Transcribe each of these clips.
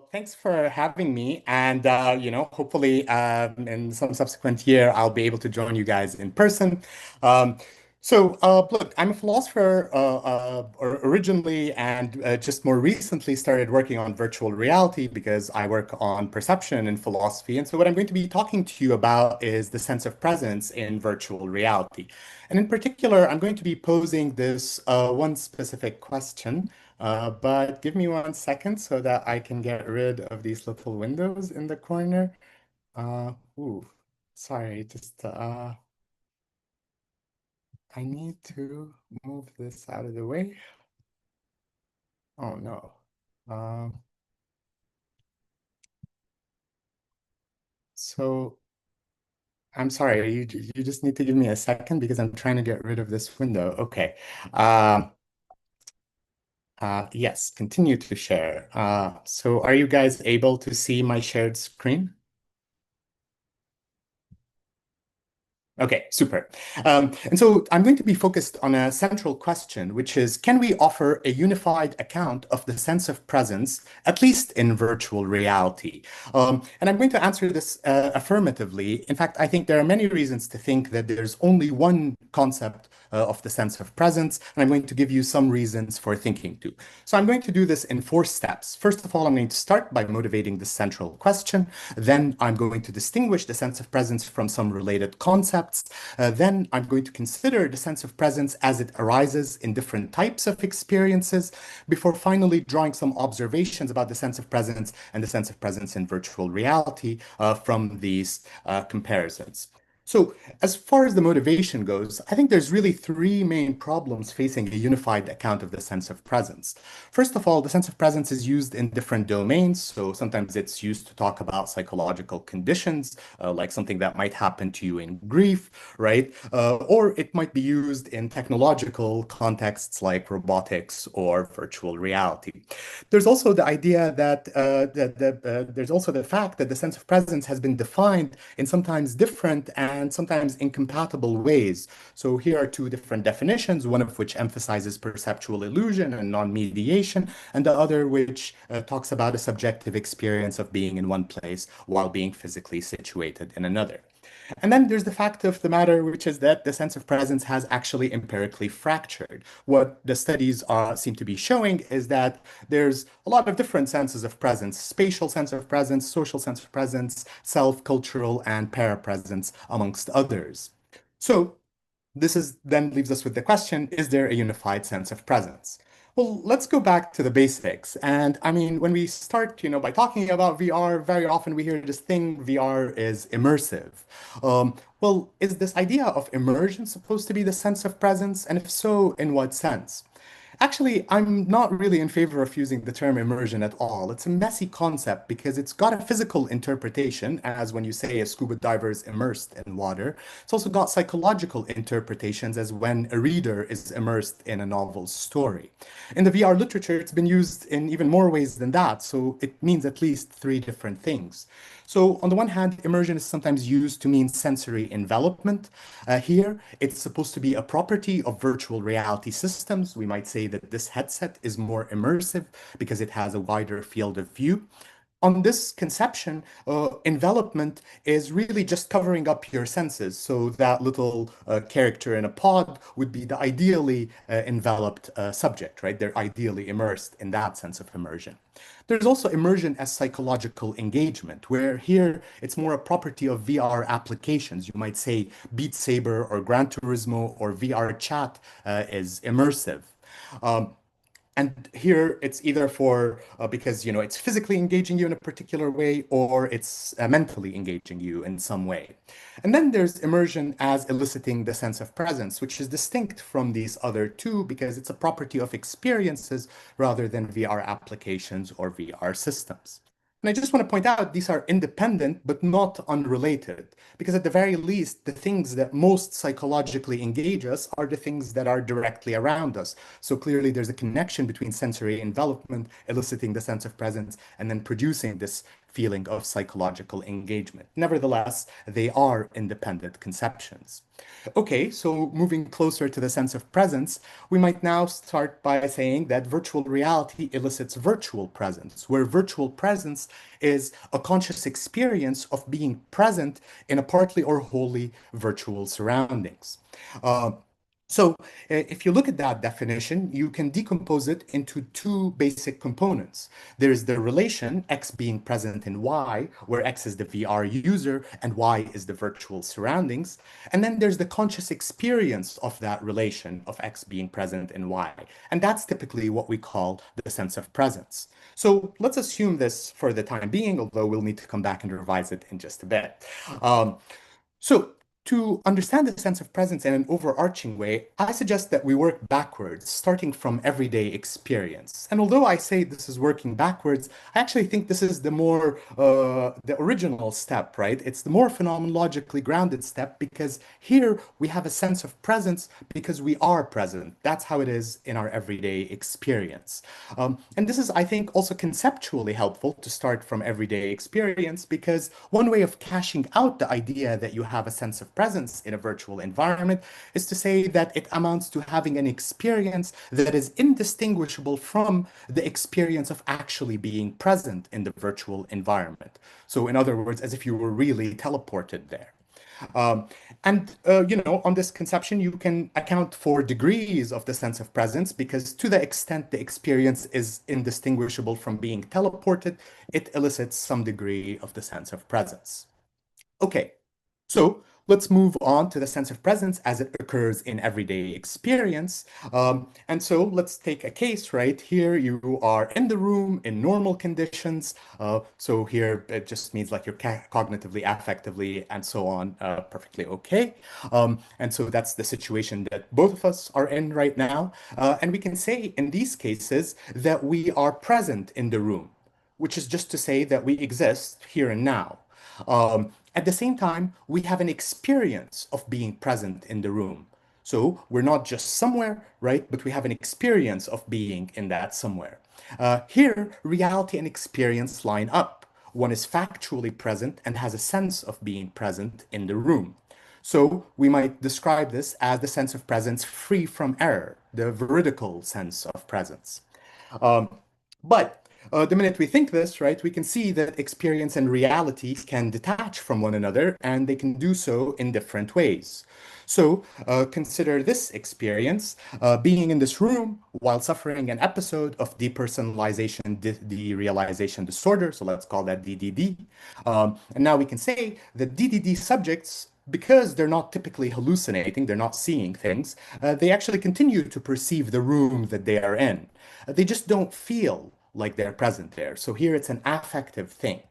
Well, thanks for having me. And, hopefully in some subsequent year, I'll be able to join you guys in person. Um, look, I'm a philosopher originally and just more recently started working on virtual reality because I work on perception in philosophy. And so, what I'm going to be talking to you about is the sense of presence in virtual reality. And in particular, I'm going to be posing this one specific question. But give me 1 second so that I can get rid of these little windows in the corner. Ooh, sorry, I need to move this out of the way. Oh no. Um, so I'm sorry, you just need to give me a second because I'm trying to get rid of this window. Okay. Um, yes, continue to share. So are you guys able to see my shared screen? Okay, super. And so I'm going to be focused on a central question, which is, can we offer a unified account of the sense of presence, at least in virtual reality? And I'm going to answer this affirmatively. In fact, I think there are many reasons to think that there's only one concept of the sense of presence, and I'm going to give you some reasons for thinking too. So I'm going to do this in 4 steps. First of all, I'm going to start by motivating the central question. Then I'm going to distinguish the sense of presence from some related concepts. Then I'm going to consider the sense of presence as it arises in different types of experiences before finally drawing some observations about the sense of presence and the sense of presence in virtual reality from these comparisons. So, as far as the motivation goes, I think there's really three main problems facing a unified account of the sense of presence. First of all, the sense of presence is used in different domains. So sometimes it's used to talk about psychological conditions, like something that might happen to you in grief, right? Or it might be used in technological contexts like robotics or virtual reality. There's also the idea that there's also the fact that the sense of presence has been defined in sometimes different and sometimes incompatible ways. So here are two different definitions, one of which emphasizes perceptual illusion and non-mediation, and the other which talks about a subjective experience of being in one place while being physically situated in another. And then there's the fact of the matter, which is that the sense of presence has actually empirically fractured. What the studies seem to be showing is that there's a lot of different senses of presence: spatial sense of presence, social sense of presence, self-cultural, and parapresence, amongst others. So this is then leaves us with the question, is there a unified sense of presence? Well, let's go back to the basics. And I mean, when we start, by talking about VR, very often we hear this thing, VR is immersive. Well, is this idea of immersion supposed to be the sense of presence? And if so, in what sense? Actually, I'm not really in favor of using the term immersion at all. It's a messy concept because it's got a physical interpretation, as when you say a scuba diver is immersed in water. It's also got psychological interpretations, as when a reader is immersed in a novel story. In the VR literature, it's been used in even more ways than that, so it means at least three different things. So, on the one hand, immersion is sometimes used to mean sensory envelopment. Here, it's supposed to be a property of virtual reality systems. We might say that this headset is more immersive because it has a wider field of view. On this conception, envelopment is really just covering up your senses. So that little character in a pod would be the ideally enveloped subject, right? They're ideally immersed in that sense of immersion. There's also immersion as psychological engagement, where here it's more a property of VR applications. You might say Beat Saber or Gran Turismo or VR chat is immersive. Um, and here it's either for because it's physically engaging you in a particular way, or it's mentally engaging you in some way. And then there's immersion as eliciting the sense of presence, which is distinct from these other two because it's a property of experiences rather than VR applications or VR systems. And I just want to point out these are independent but not unrelated, because at the very least, the things that most psychologically engage us are the things that are directly around us. So clearly, there's a connection between sensory envelopment, eliciting the sense of presence, and then producing this feeling of psychological engagement. Nevertheless, they are independent conceptions. Okay, so moving closer to the sense of presence, we might now start by saying that virtual reality elicits virtual presence, where virtual presence is a conscious experience of being present in a partly or wholly virtual surroundings. Uh, if you look at that definition, you can decompose it into two basic components. There's the relation, X being present in Y, where X is the VR user and Y is the virtual surroundings. And then there's the conscious experience of that relation of X being present in Y. And that's typically what we call the sense of presence. So let's assume this for the time being, although we'll need to come back and revise it in just a bit. Um, so, to understand the sense of presence in an overarching way, I suggest that we work backwards, starting from everyday experience. And although I say this is working backwards, I actually think this is the original step, right? It's the more phenomenologically grounded step because here we have a sense of presence because we are present. That's how it is in our everyday experience. And this is, I think, also conceptually helpful to start from everyday experience because one way of cashing out the idea that you have a sense of presence in a virtual environment is to say that it amounts to having an experience that is indistinguishable from the experience of actually being present in the virtual environment. So, in other words, as if you were really teleported there. Um, on this conception, you can account for degrees of the sense of presence because to the extent the experience is indistinguishable from being teleported, it elicits some degree of the sense of presence. Okay, so let's move on to the sense of presence as it occurs in everyday experience. And so let's take a case right here. You are in the room in normal conditions. So here it just means like you're cognitively, affectively, and so on, perfectly okay. And so that's the situation that both of us are in right now. And we can say in these cases that we are present in the room, which is just to say that we exist here and now. At the same time, we have an experience of being present in the room. So we're not just somewhere, right? But we have an experience of being in that somewhere. Here, reality and experience line up. One is factually present and has a sense of being present in the room. So we might describe this as the sense of presence free from error, the veridical sense of presence. Um, but the minute we think this, right, we can see that experience and reality can detach from one another and they can do so in different ways. So consider this experience being in this room while suffering an episode of depersonalization-derealization disorder. So let's call that DDD. And now we can say that DDD subjects because they're not typically hallucinating, they're not seeing things, they actually continue to perceive the room that they are in. They just don't feel like they're present there. So here it's an affective thing.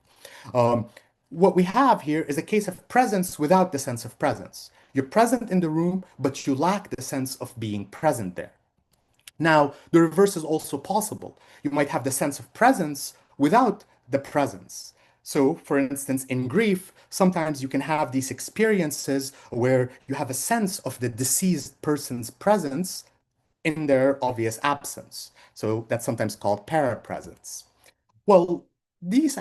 Um, what we have here is a case of presence without the sense of presence. You're present in the room, but you lack the sense of being present there. Now, the reverse is also possible. You might have the sense of presence without the presence. So, for instance, in grief, sometimes you can have these experiences where you have a sense of the deceased person's presence in their obvious absence. So that's sometimes called parapresence. Well, these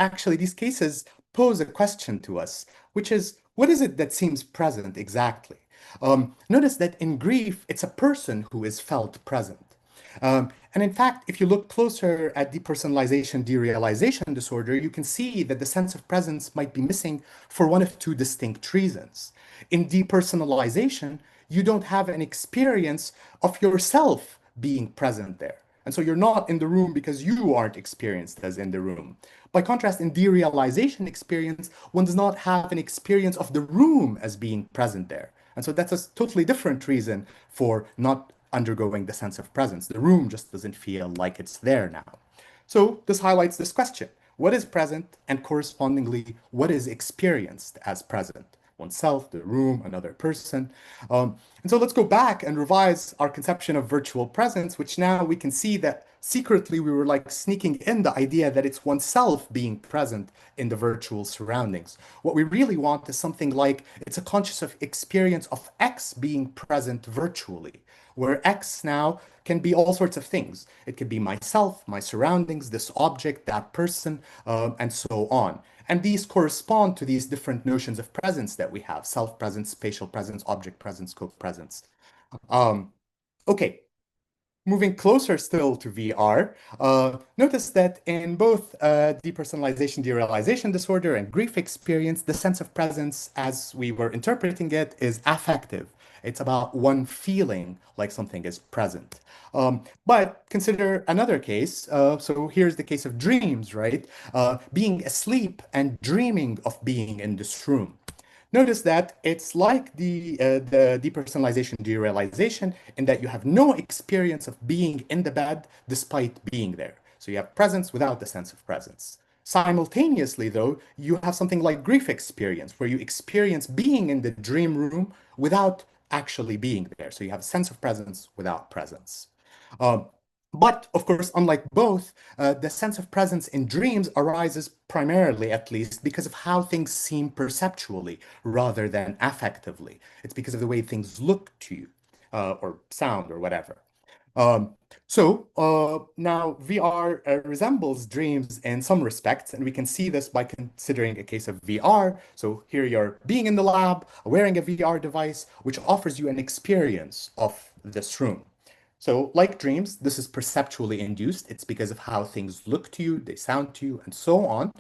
cases pose a question to us, which is what is it that seems present exactly? Notice that in grief, it's a person who is felt present. And in fact, if you look closer at depersonalization-derealization disorder, you can see that the sense of presence might be missing for one of two distinct reasons. In depersonalization, you don't have an experience of yourself being present there. And so you're not in the room because you aren't experienced as in the room. By contrast, in derealization experience, one does not have an experience of the room as being present there. And so that's a totally different reason for not undergoing the sense of presence. The room just doesn't feel like it's there now. So this highlights this question. What is present and correspondingly, what is experienced as present? Oneself, the room, another person. And so let's go back and revise our conception of virtual presence, which now we can see that secretly we were like sneaking in the idea that it's oneself being present in the virtual surroundings. What we really want is something like it's a conscious of experience of X being present virtually, where X now can be all sorts of things. It could be myself, my surroundings, this object, that person, and so on. And these correspond to these different notions of presence that we have: self-presence, spatial presence, object presence, scope presence. Um, okay, moving closer still to VR, notice that in both depersonalization-derealization disorder and grief experience, the sense of presence, as we were interpreting it, is affective. It's about one feeling like something is present. But consider another case. So here's the case of dreams, right? Being asleep and dreaming of being in this room. Notice that it's like the depersonalization derealization in that you have no experience of being in the bed despite being there. So you have presence without the sense of presence. Simultaneously, though, you have something like grief experience, where you experience being in the dream room without actually being there. So you have a sense of presence without presence. Um, but of course, unlike both, the sense of presence in dreams arises primarily, at least, because of how things seem perceptually rather than affectively. It's because of the way things look to you, or sound or whatever. Um, now VR resembles dreams in some respects, and we can see this by considering a case of VR. So here you're being in the lab, wearing a VR device, which offers you an experience of this room. So, like dreams, this is perceptually induced. It's because of how things look to you, they sound to you, and so on.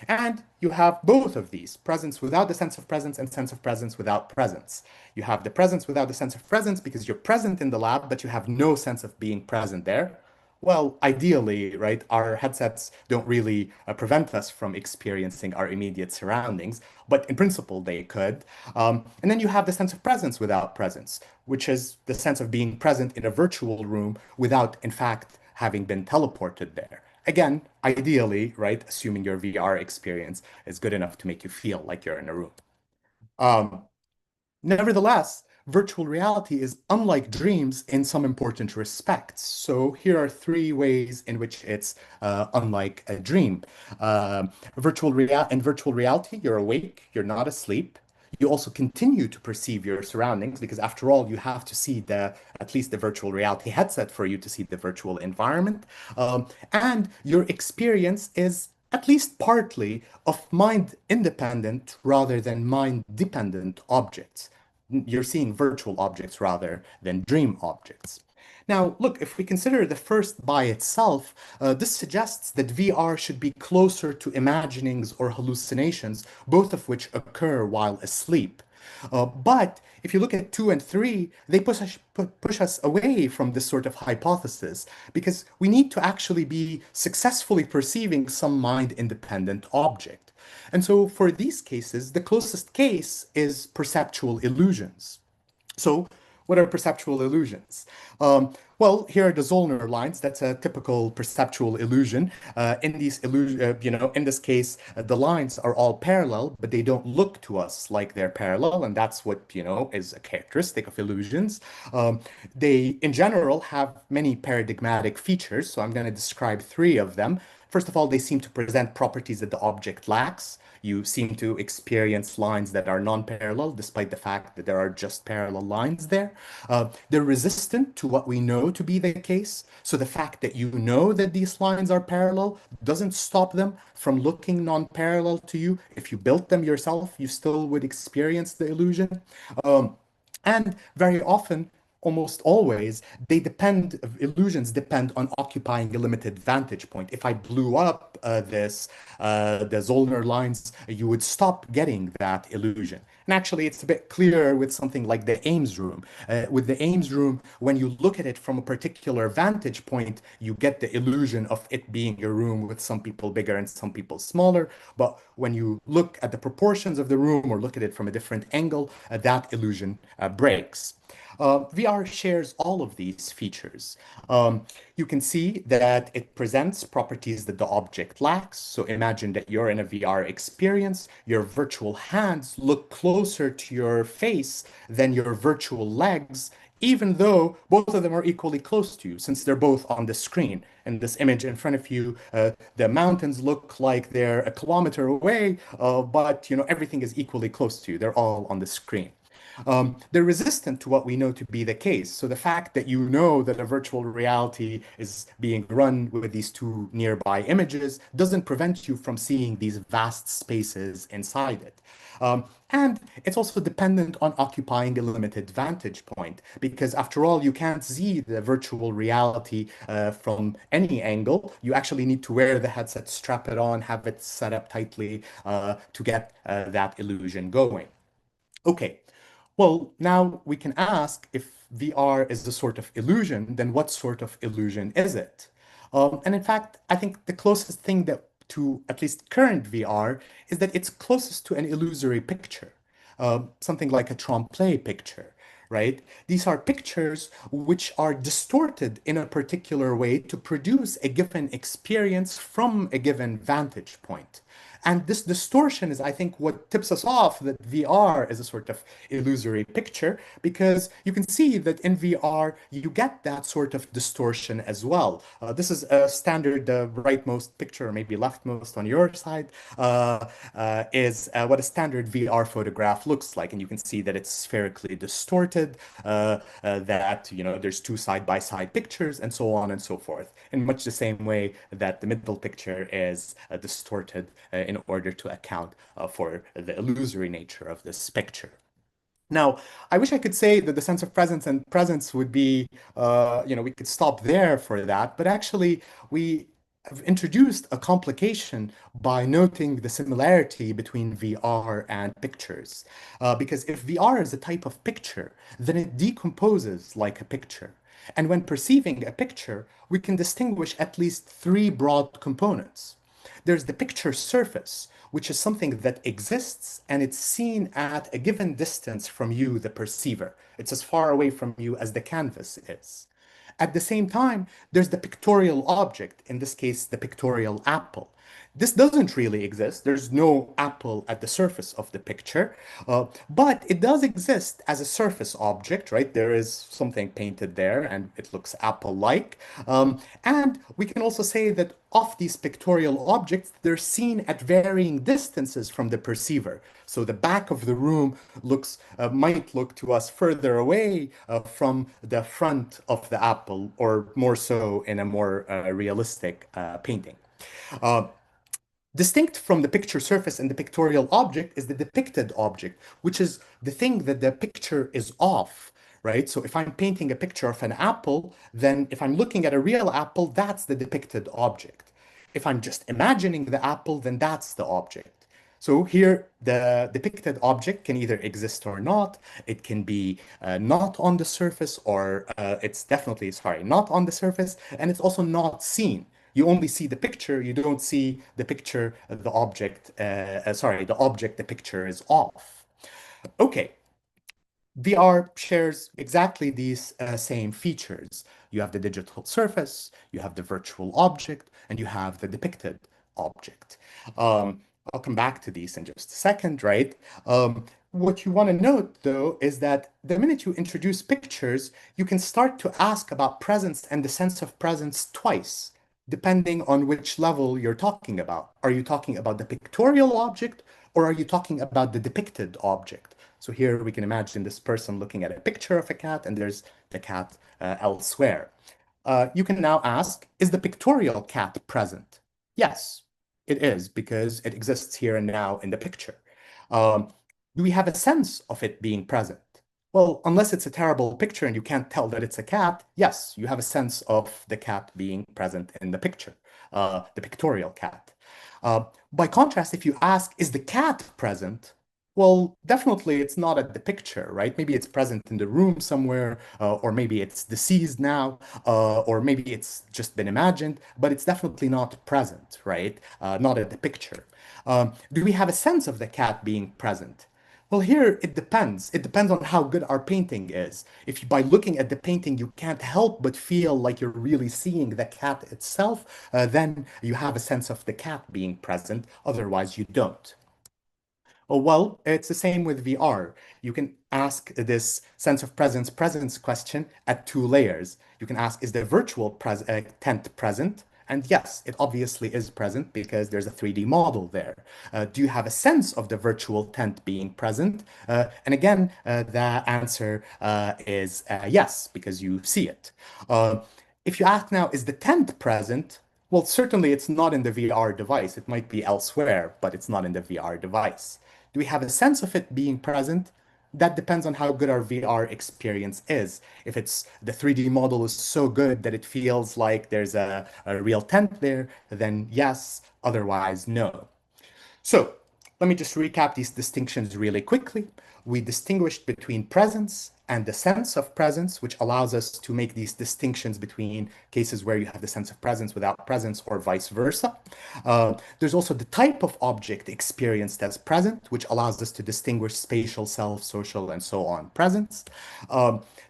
And you have both of these: presence without the sense of presence and sense of presence without presence. You have the presence without the sense of presence because you're present in the lab, but you have no sense of being present there. Well, ideally, right, our headsets don't really prevent us from experiencing our immediate surroundings, but in principle, they could. And then you have the sense of presence without presence, which is the sense of being present in a virtual room without, in fact, having been teleported there. Again, ideally, right, assuming your VR experience is good enough to make you feel like you're in a room. Um, Nevertheless, virtual reality is unlike dreams in some important respects. So here are three ways in which it's unlike a dream. In virtual reality, you're awake, you're not asleep. You also continue to perceive your surroundings because, after all, you have to see at least the virtual reality headset for you to see the virtual environment. And your experience is at least partly of mind independent rather than mind dependent objects. You're seeing virtual objects rather than dream objects. Now, look, if we consider the first by itself, this suggests that VR should be closer to imaginings or hallucinations, both of which occur while asleep. But if you look at two and three, they push us away from this sort of hypothesis because we need to actually be successfully perceiving some mind-independent object. And so for these cases, the closest case is perceptual illusions. So, what are perceptual illusions? Well, here are the Zollner lines. That's a typical perceptual illusion. In this case, the lines are all parallel, but they don't look to us like they're parallel, and that's what is a characteristic of illusions. They, in general, have many paradigmatic features. So I'm going to describe three of them. First of all, they seem to present properties that the object lacks. You seem to experience lines that are non-parallel, despite the fact that there are just parallel lines there. They're resistant to what we know to be the case. So the fact that you know that these lines are parallel doesn't stop them from looking non-parallel to you. If you built them yourself, you still would experience the illusion. And very often, almost always, illusions depend on occupying a limited vantage point. If I blew up the Zollner lines, you would stop getting that illusion. And actually, it's a bit clearer with something like the Ames room. With the Ames room, when you look at it from a particular vantage point, you get the illusion of it being a room with some people bigger and some people smaller. But when you look at the proportions of the room or look at it from a different angle, that illusion breaks. VR shares all of these features. You can see that it presents properties that the object lacks. So imagine that you're in a VR experience. Your virtual hands look closer to your face than your virtual legs, even though both of them are equally close to you, since they're both on the screen. In this image in front of you, the mountains look like they're a kilometer away, but everything is equally close to you. They're all on the screen. They're resistant to what we know to be the case. So the fact that you know that a virtual reality is being run with these two nearby images doesn't prevent you from seeing these vast spaces inside it. And it's also dependent on occupying a limited vantage point, because after all, you can't see the virtual reality from any angle. You actually need to wear the headset, strap it on, have it set up tightly to get that illusion going. Okay, well, now we can ask if VR is a sort of illusion, then what sort of illusion is it? And in fact, I think the closest thing that to at least current VR is that it's closest to an illusory picture, something like a trompe-l'oeil picture, right? These are pictures which are distorted in a particular way to produce a given experience from a given vantage point. And this distortion is, I think, what tips us off that VR is a sort of illusory picture, because you can see that in VR, you get that sort of distortion as well. This is a standard rightmost picture, or maybe leftmost on your side, is what a standard VR photograph looks like. And you can see that it's spherically distorted, that, there's two side-by-side pictures, and so on and so forth, in much the same way that the middle picture is distorted in order to account for the illusory nature of this picture. Now, I wish I could say that the sense of presence and presence would be, we could stop there for that, but actually, we have introduced a complication by noting the similarity between VR and pictures. Because if VR is a type of picture, then it decomposes like a picture. And when perceiving a picture, we can distinguish at least three broad components. There's the picture surface, which is something that exists and it's seen at a given distance from you, the perceiver. It's as far away from you as the canvas is. At the same time, there's the pictorial object, in this case, the pictorial apple. This doesn't really exist. There's no apple at the surface of the picture, but it does exist as a surface object, right? There is something painted there and it looks apple-like. And we can also say that of these pictorial objects, they're seen at varying distances from the perceiver. So the back of the room might look to us further away from the front of the apple, or more so in a more realistic painting. Uh, Distinct from the picture surface and the pictorial object is the depicted object, which is the thing that the picture is of, right? So if I'm painting a picture of an apple, then if I'm looking at a real apple, that's the depicted object. If I'm just imagining the apple, then that's the object. So here, the depicted object can either exist or not. It can be not on the surface, or it's definitely, sorry, not on the surface, and it's also not seen. You only see the picture, you don't see the picture, the object, the object the picture is of. Okay, VR shares exactly these same features. You have the digital surface, you have the virtual object, and you have the depicted object. I'll come back to these in just a second, right? What you want to note, though, is that the minute you introduce pictures, you can start to ask about presence and the sense of presence twice, depending on which level you're talking about. Are you talking about the pictorial object, or are you talking about the depicted object? So here we can imagine this person looking at a picture of a cat, and there's the cat elsewhere. You can now ask, is the pictorial cat present? Yes, it is, because it exists here and now in the picture. Do we have a sense of it being present? Well, unless it's a terrible picture and you can't tell that it's a cat, yes, you have a sense of the cat being present in the picture, the pictorial cat. By contrast, if you ask, is the cat present? Well, definitely it's not at the picture, right? Maybe it's present in the room somewhere, or maybe it's deceased now, or maybe it's just been imagined, but it's definitely not present, right? Not at the picture. Do we have a sense of the cat being present? Well, here it depends. It depends on how good our painting is. If by looking at the painting you can't help but feel like you're really seeing the cat itself, then you have a sense of the cat being present. Otherwise, you don't. Oh, well, it's the same with VR. You can ask this sense of presence question at two layers. You can ask, is the virtual tent present? And yes, it obviously is present because there's a 3D model there. Do you have a sense of the virtual tent being present? And again, the answer is yes, because you see it. If you ask now, is the tent present? Well, certainly it's not in the VR device. It might be elsewhere, but it's not in the VR device. Do we have a sense of it being present? That depends on how good our VR experience is. If it's the 3D model is so good that it feels like there's a real tent there, then yes, otherwise no. So let me just recap these distinctions really quickly. We distinguished between presence and the sense of presence, which allows us to make these distinctions between cases where you have the sense of presence without presence or vice versa. There's also the type of object experienced as present, which allows us to distinguish spatial, self, social, and so on presence.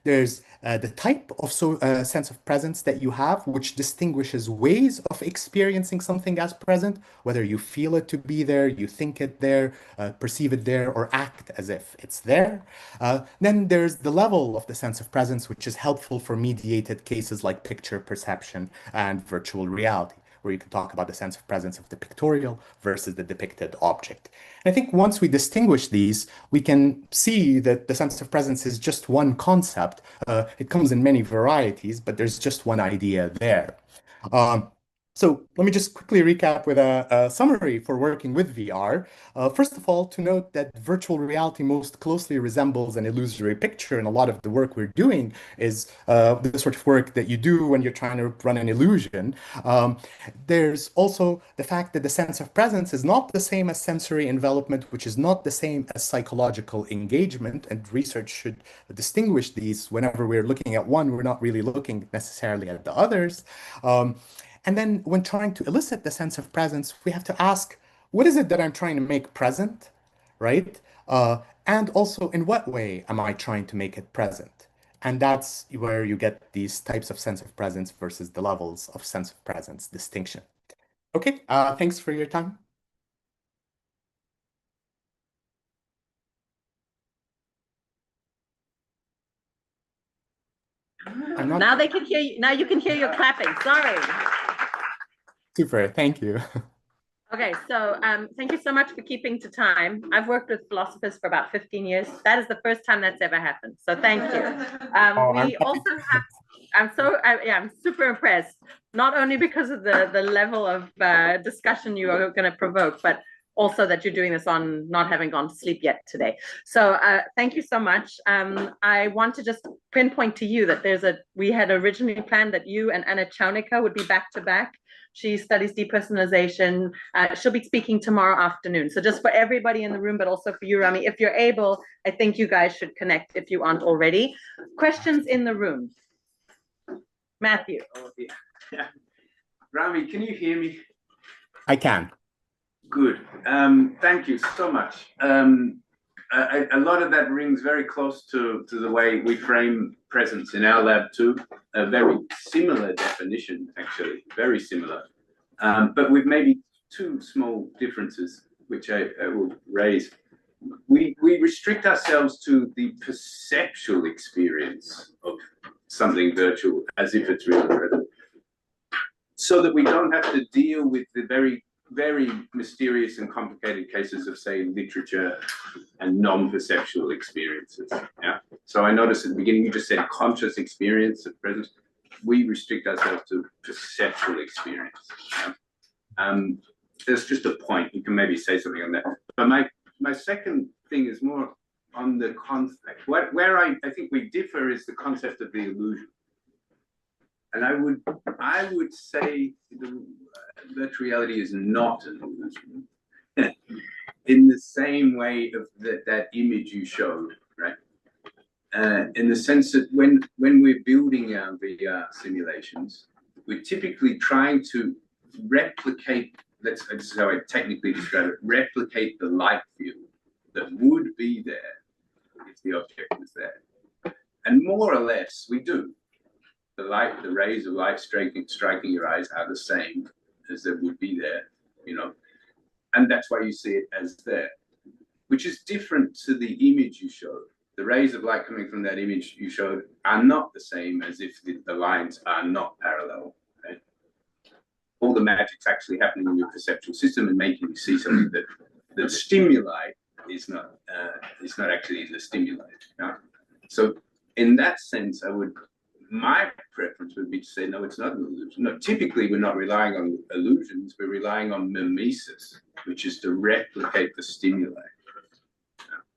There's the type of sense of presence that you have, which distinguishes ways of experiencing something as present, whether you feel it to be there, you think it there, perceive it there, or act as if it's there. Then there's the level of the sense of presence, which is helpful for mediated cases like picture perception and virtual reality, where you can talk about the sense of presence of the pictorial versus the depicted object. And I think once we distinguish these, we can see that the sense of presence is just one concept. It comes in many varieties, but there's just one idea there. Um, so let me just quickly recap with a summary for working with VR. First of all, to note that virtual reality most closely resembles an illusory picture, and a lot of the work we're doing is the sort of work that you do when you're trying to run an illusion. There's also the fact that the sense of presence is not the same as sensory envelopment, which is not the same as psychological engagement, and research should distinguish these. Whenever we're looking at one, we're not really looking necessarily at the others. And then when trying to elicit the sense of presence, we have to ask, what is it that I'm trying to make present, right? And also, in what way am I trying to make it present? And that's where you get these types of sense of presence versus the levels of sense of presence distinction. Okay, thanks for your time. I'm not Now they can hear you. Now you can hear your clapping. Sorry. super, thank you. Okay, so thank you so much for keeping to time. I've worked with philosophers for about 15 years. That is the first time that's ever happened. So thank you. Oh, We also have, I'm super impressed, not only because of the level of discussion you are going to provoke, but also that you're doing this on not having gone to sleep yet today. So thank you so much. I want to just pinpoint to you that we had originally planned that you and Anna Chaunica would be back to back. She studies depersonalization. She'll be speaking tomorrow afternoon. So just for everybody in the room, but also for you, Rami, if you're able, I think you guys should connect if you aren't already. Questions in the room? Matthew. Oh, yeah. Rami, can you hear me? I can. Good. Thank you so much. A lot of that rings very close to the way we frame presence in our lab too. A very similar definition, actually, very similar. But with maybe two small differences, which I will raise. We restrict ourselves to the perceptual experience of something virtual as if it's real present, so that we don't have to deal with the very mysterious and complicated cases of, say, literature and non-perceptual experiences. Yeah. So I noticed at the beginning you just said conscious experience of presence. We restrict ourselves to perceptual experience. Yeah? There's just a point. You can maybe say something on that. But my second thing is more on the concept. Where I think we differ is the concept of the illusion. And I would say that reality is not an illusion in the same way of that image you showed, right? In the sense that when we're building our VR simulations, we're typically trying to replicate, this is how I technically describe it, replicate the light field that would be there if the object was there. And more or less, we do. The rays of light striking your eyes are the same as they would be there, you know, and that's why you see it as there, which is different to the image you showed. The rays of light coming from that image you showed are not the same as if the lines are not parallel, right? all the magic's actually happening in your perceptual system and making you see something that stimuli is not actually the stimuli. So in that sense, my preference would be to say, no, it's not an illusion. No, typically we're not relying on illusions, we're relying on mimesis, which is to replicate the stimuli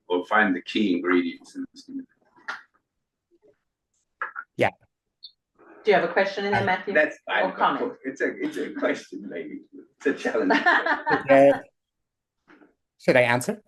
or find the key ingredients in the stimuli. Yeah. Do you have a question in there, Matthew? That's fine. Or comment? It's a question, maybe. It's a challenge. Should I answer?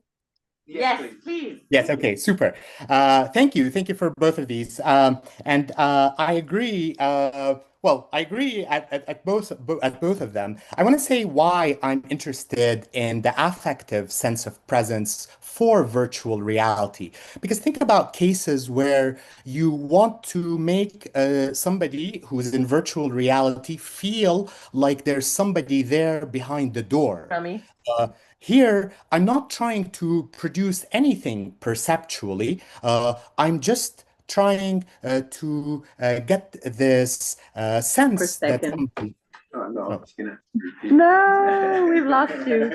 Yes, please. Yes, okay, super. Thank you for both of these. And I agree. Well, I agree at both of them. I want to say why I'm interested in the affective sense of presence for virtual reality. Because think about cases where you want to make somebody who's in virtual reality feel like there's somebody there behind the door. Rami? Here, I'm not trying to produce anything perceptually. I'm just trying to get this sense that somebody. Oh, no, Oh. it's gonna repeat. No, we've lost you.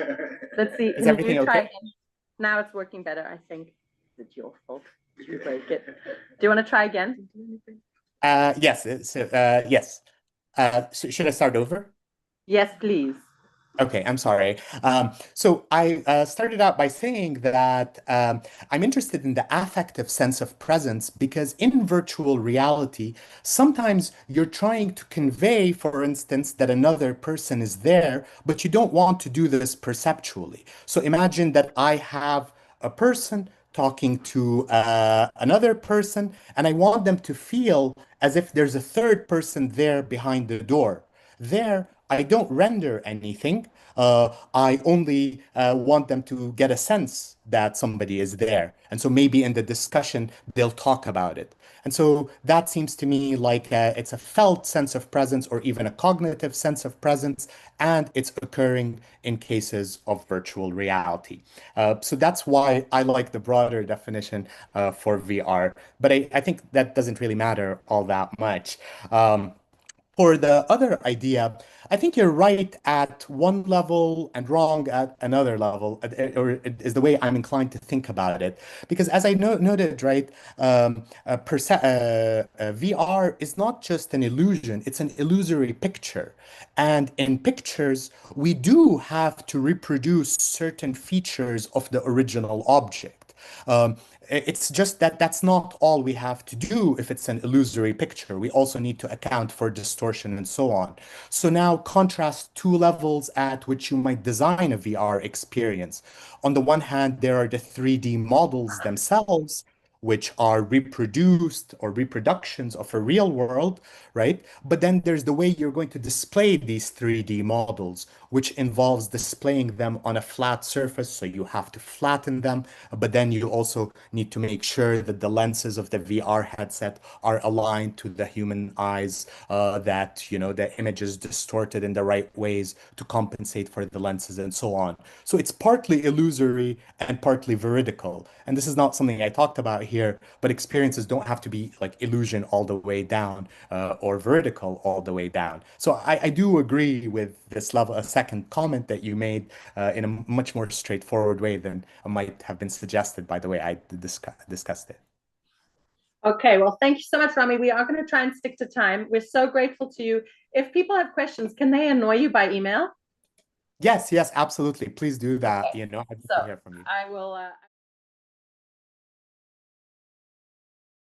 Let's see. Is everything try okay? again. Now it's working better, I think. It's your fault. You break it. Do you want to try again? Yes. Yes. So should I start over? Yes, please. Okay, I'm sorry. So I started out by saying that I'm interested in the affective sense of presence because in virtual reality, sometimes you're trying to convey, for instance, that another person is there, but you don't want to do this perceptually. So imagine that I have a person talking to another person, and I want them to feel as if there's a third person there behind the door. There, I don't render anything. I only want them to get a sense that somebody is there. And so maybe in the discussion, they'll talk about it. And so that seems to me like it's a felt sense of presence or even a cognitive sense of presence, and it's occurring in cases of virtual reality. So that's why I like the broader definition for VR. But I think that doesn't really matter all that much. For the other idea, I think you're right at one level and wrong at another level, or is the way I'm inclined to think about it. Because as I noted, right, VR is not just an illusion, it's an illusory picture. And in pictures, we do have to reproduce certain features of the original object. It's just that that's not all we have to do if it's an illusory picture. We also need to account for distortion and so on. So now contrast two levels at which you might design a VR experience. On the one hand, there are the 3D models themselves, which are reproduced or reproductions of a real world, right? But then there's the way you're going to display these 3D models, which involves displaying them on a flat surface. So you have to flatten them, but then you also need to make sure that the lenses of the VR headset are aligned to the human eyes, that, you know, the image is distorted in the right ways to compensate for the lenses and so on. So it's partly illusory and partly veridical. And this is not something I talked about here, but experiences don't have to be like illusion all the way down or vertical all the way down. So I do agree with this level, a second comment that you made in a much more straightforward way than might have been suggested by the way I discussed it. Okay, well, thank you so much, Rami. We are going to try and stick to time. We're so grateful to you. If people have questions, can they annoy you by email? Yes, absolutely. Please do that. Okay. You know, I'd love So to hear from you. I will.